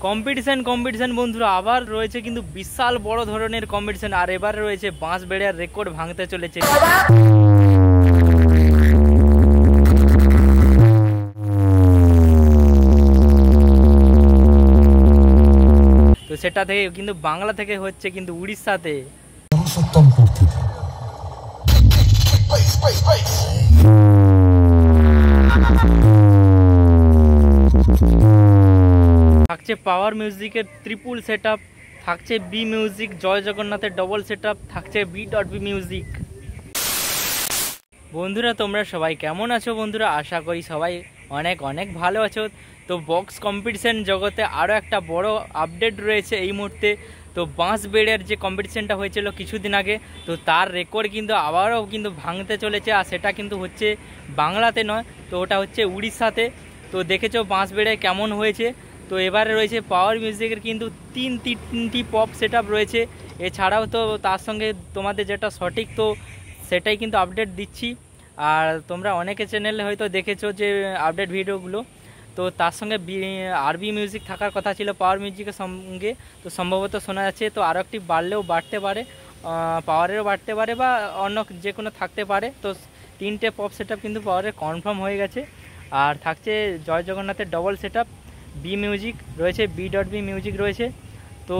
Competition বন্ধুরা আবার রয়েছে কিন্তু বিশাল বড় ধরনের কম্পিটিশন। আর এবার রয়েছে বাঁশবেড়িয়ার রেকর্ড ভাঙতে চলেছে। তো সেটা থেকে কিন্তু বাংলা থেকে হচ্ছে কিন্তু উড়িষ্যাতে। থাকছে পাওয়ার মিউজিকের ট্রিপুল সেট আপ, থাকছে বি মিউজিক, জয় জগন্নাথের ডবল সেট আপ, থাকছে বি.বি মিউজিক। বন্ধুরা তোমরা সবাই কেমন আছো? বন্ধুরা আশা করি সবাই অনেক অনেক ভালো আছো। তো বক্স কম্পিটিশন জগতে আরও একটা বড় আপডেট রয়েছে এই মুহূর্তে। তো বাঁশবেড়িয়ার যে কম্পিটিশনটা হয়েছিল কিছুদিন আগে, তো তার রেকর্ড কিন্তু আবারও কিন্তু ভাঙতে চলেছে। আর সেটা কিন্তু হচ্ছে বাংলাতে নয়, তো ওটা হচ্ছে উড়িষ্যাতে। তো দেখেছো বাঁশবেড়িয়ায় কেমন হয়েছে। তো এবারে রয়েছে পাওয়ার মিউজিকের কিন্তু তিনটি পপ সেট আপ রয়েছে। এছাড়াও তো তার সঙ্গে তোমাদের যেটা সঠিক তো সেটাই কিন্তু আপডেট দিচ্ছি। আর তোমরা অনেকে চ্যানেলে হয়তো দেখেছো যে আপডেট ভিডিওগুলো, তো তার সঙ্গে আরবি মিউজিক থাকার কথা ছিল পাওয়ার মিউজিকের সঙ্গে। তো সম্ভবত শোনা যাচ্ছে তো আরও একটি বাড়লেও বাড়তে পারে, পাওয়ারেরও বাড়তে পারে বা অন্য যে কোনো থাকতে পারে। তো তিনটে পপ সেট আপ কিন্তু পাওয়ারের কনফার্ম হয়ে গেছে। আর থাকছে জয় জগন্নাথের double set up, B music রয়েছে, বি.বি মিউজিক রয়েছে। তো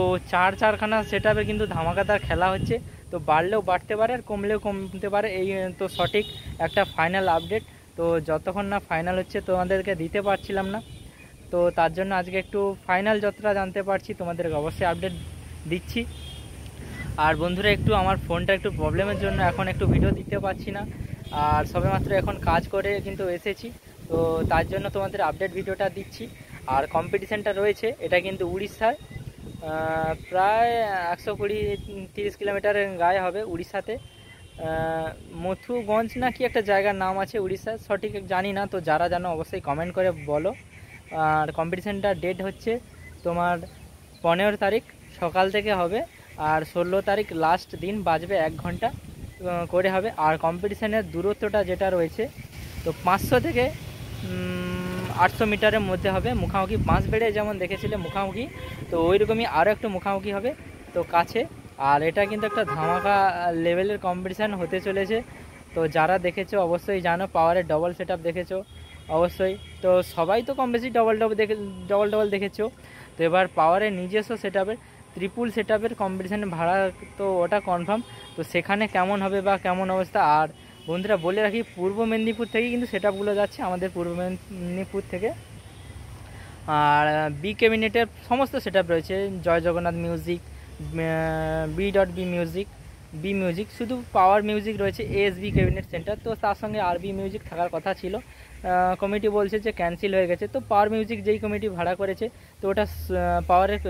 চারখানা সেট আপের কিন্তু ধামাকাদার খেলা হচ্ছে। তো বাড়লেও বাড়তে পারে আর কমলেও কমতে পারে, এই তো সঠিক একটা ফাইনাল আপডেট। তো যতক্ষণ না ফাইনাল হচ্ছে তোমাদেরকে দিতে পারছিলাম না। তো তার জন্য আজকে একটু ফাইনাল যতটা জানতে পারছি তোমাদেরকে অবশ্যই আপডেট দিচ্ছি। আর বন্ধুরা একটু আমার ফোনটা একটু প্রবলেমের জন্য এখন একটু ভিডিও দিতে পারছি না। আর সবেমাত্র এখন কাজ করে কিন্তু এসেছি, তো তার জন্য তোমাদের আপডেট ভিডিওটা দিচ্ছি। আর কম্পিটিশানটা রয়েছে এটা কিন্তু উড়িষ্যায়, প্রায় 120-30 কিলোমিটার গায়ে হবে উড়িষ্যাতে। মথুগঞ্জ না কি একটা জায়গার নাম আছে উড়িষ্যার, সঠিক জানি না। তো যারা জানো অবশ্যই কমেন্ট করে বলো। আর কম্পিটিশানটা ডেট হচ্ছে তোমার 15 তারিখ সকাল থেকে হবে, আর 16 তারিখ লাস্ট দিন বাজবে 1 ঘন্টা করে হবে। আর কম্পিটিশানের দূরত্বটা যেটা রয়েছে তো 500 থেকে 800 মিটারের মধ্যে হবে মুখামুখি। বাঁশবেড়িয়ায় যেমন দেখেছিলে মুখামুখি, তো ওই রকমই আরও একটু মুখামুখি হবে তো কাছে। আর এটা কিন্তু একটা ধামাকা লেভেলের কম্পিটিশান হতে চলেছে। তো যারা দেখেছো অবশ্যই জানো, পাওয়ারের ডবল সেট আপ দেখেছো অবশ্যই। তো সবাই তো কম বেশি ডবল দেখেছো। তো এবার পাওয়ারের নিজস্ব সেট আপের ট্রিপুল সেট আপের কম্পিটিশানে ভাড়া, তো ওটা কনফার্ম। তো সেখানে কেমন হবে বা কেমন অবস্থা। আর বন্ধুরা বলে রাখি পূর্ব মেদিনীপুর থেকে কিন্তু সেট আপগুলো যাচ্ছে, আমাদের পূর্ব মেদিনীপুর থেকে। আর বি ক্যাবিনেটের সমস্ত সেট আপ রয়েছে, Jai Jagannath music, BB music, B music. শুধু পাওয়ার মিউজিক রয়েছে এএসবি ক্যাবিনেট সেন্টার। তো তার সঙ্গে আরবি মিউজিক থাকার কথা ছিল, কমিটি বলছে যে ক্যান্সেল হয়ে গেছে। তো পাওয়ার মিউজিক যেই কমিটি ভাড়া করেছে তো ওটা পাওয়ারের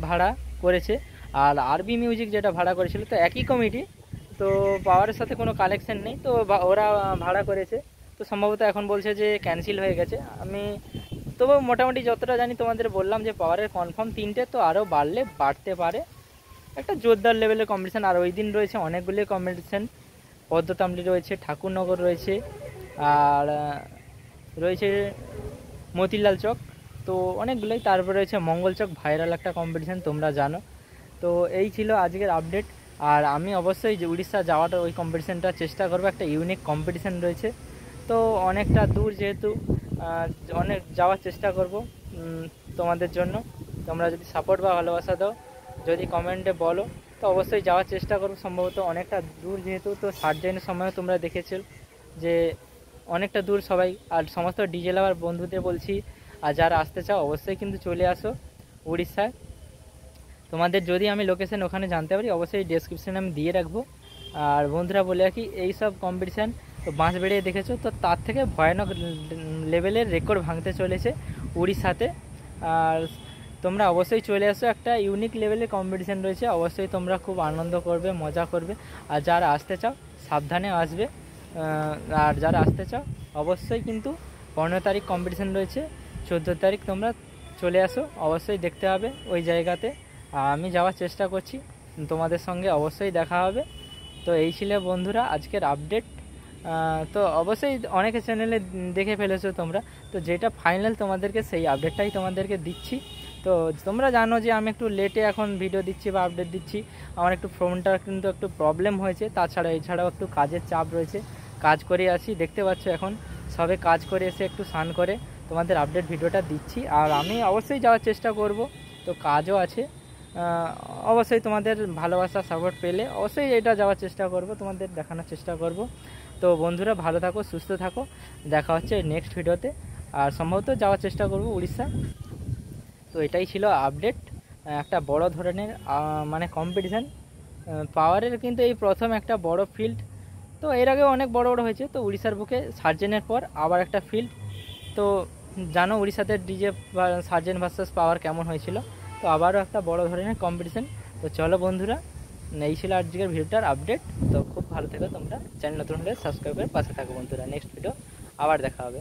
ভাড়া করেছে। আর আরবি মিউজিক যেটা ভাড়া করেছিল তো একই কমিটি, তো পাওয়ারের সাথে কোনো কালেকশন নেই, তো ওরা ভাড়া করেছে। তো সম্ভবত এখন বলছে যে ক্যান্সেল হয়ে গেছে। আমি তবু মোটামুটি যতটা জানি তোমাদের বললাম যে পাওয়ারের কনফার্ম 3টে, তো আরও বাড়লে বাড়তে পারে। একটা জোরদার লেভেলের কম্পিটিশান। আর ওই দিন রয়েছে অনেকগুলি কম্পিটিশান, পদ্মতামলি রয়েছে, ঠাকুরনগর রয়েছে, আর রয়েছে মতিলাল চক, তো অনেকগুলোই। তারপরে রয়েছে মঙ্গল চক, ভাইরাল একটা কম্পিটিশান তোমরা জানো। তো এই ছিল আজকের আপডেট। আর আমি অবশ্যই যে উড়িষ্যা যাওয়াটা ওই কম্পিটিশানটা চেষ্টা করবো, একটা ইউনিক কম্পিটিশান রয়েছে। তো অনেকটা দূর যেহেতু অনেক যাওয়ার চেষ্টা করব তোমাদের জন্য। তোমরা যদি সাপোর্ট বা ভালোবাসা দাও, যদি কমেন্টে বলো, তো অবশ্যই যাওয়ার চেষ্টা করবো। সম্ভবত অনেকটা দূর যেহেতু, তো সার্জেনের সময়ও তোমরা দেখেছো যে অনেকটা দূর সবাই। আর সমস্ত ডিজে লাভার বন্ধুদের বলছি, আর যারা আসতে চাও অবশ্যই কিন্তু চলে আসো উড়িষ্যায়। তোমাদের যদি আমি লোকেশন ওখানে জানতে পারি অবশ্যই ডেসক্রিপশানে আমি দিয়ে রাখবো। আর বন্ধুরা বলে রাখি এইসব কম্পিটিশান তো বাঁশবেড়িয়ায় দেখেছো, তো তার থেকে ভয়ানক লেভেলের রেকর্ড ভাঙতে চলেছে উড়িষ্যাতে। আর তোমরা অবশ্যই চলে আসো, একটা ইউনিক লেভেলের কম্পিটিশান রয়েছে, অবশ্যই তোমরা খুব আনন্দ করবে, মজা করবে। আর যারা আসতে চাও সাবধানে আসবে। আর যারা আসতে চাও অবশ্যই কিন্তু 15 তারিখ কম্পিটিশান রয়েছে, 14 তারিখ তোমরা চলে আসো, অবশ্যই দেখতে হবে ওই জায়গাতে। আমি যাওয়ার চেষ্টা করছি, তোমাদের সঙ্গে অবশ্যই দেখা হবে। তো এই ছিল বন্ধুরা আজকের আপডেট। তো অবশ্যই অনেকে চ্যানেলে দেখে ফেলেছো তোমরা, তো যেটা ফাইনাল তোমাদেরকে সেই আপডেটটাই তোমাদেরকে দিচ্ছি। তো তো তোমরা জানো যে আমি একটু লেটে এখন ভিডিও দিচ্ছি বা আপডেট দিচ্ছি, আমার একটু ফোনটা কিন্তু একটু প্রবলেম হয়েছে, তাছাড়া এছাড়াও একটু কাজের চাপ রয়েছে, কাজ করে আছি। দেখতে পাচ্ছ এখন সবে কাজ করে এসে একটু স্নান করে তোমাদের আপডেট ভিডিওটা দিচ্ছি। আর আমি অবশ্যই যাওয়ার চেষ্টা করব, তো কাজও আছে, অবশ্যই তোমাদের ভালোবাসা সাপোর্ট পেলে অবশ্যই এটা যাওয়ার চেষ্টা করব, তোমাদের দেখানোর চেষ্টা করব। তো বন্ধুরা ভালো থাকো, সুস্থ থাকো, দেখা হচ্ছে নেক্সট ভিডিওতে। আর সম্ভবত যাওয়ার চেষ্টা করব উড়িষ্যা। তো এটাই ছিল আপডেট, একটা বড় ধরনের মানে কম্পিটিশান পাওয়ারের, কিন্তু এই প্রথম একটা বড় ফিল্ড। তো এর আগেও অনেক বড় বড় হয়েছে, তো উড়িষ্যার বুকে সার্জেনের পর আবার একটা ফিল্ড। তো জানো উড়িষ্যাতে ডিজে বা সার্জেন ভার্সেস পাওয়ার কেমন হয়েছিল, তো আবারও একটা বড় ধরনের কম্পিটিশান। তো চলো বন্ধুরা, এই ছিল আজকের ভিডিওটার আপডেট। তো খুব ভালো থেকো তোমরা, চ্যানেল নতুন হলে সাবস্ক্রাইব করে পাশে থাকো বন্ধুরা, নেক্সট ভিডিও আবার দেখা হবে।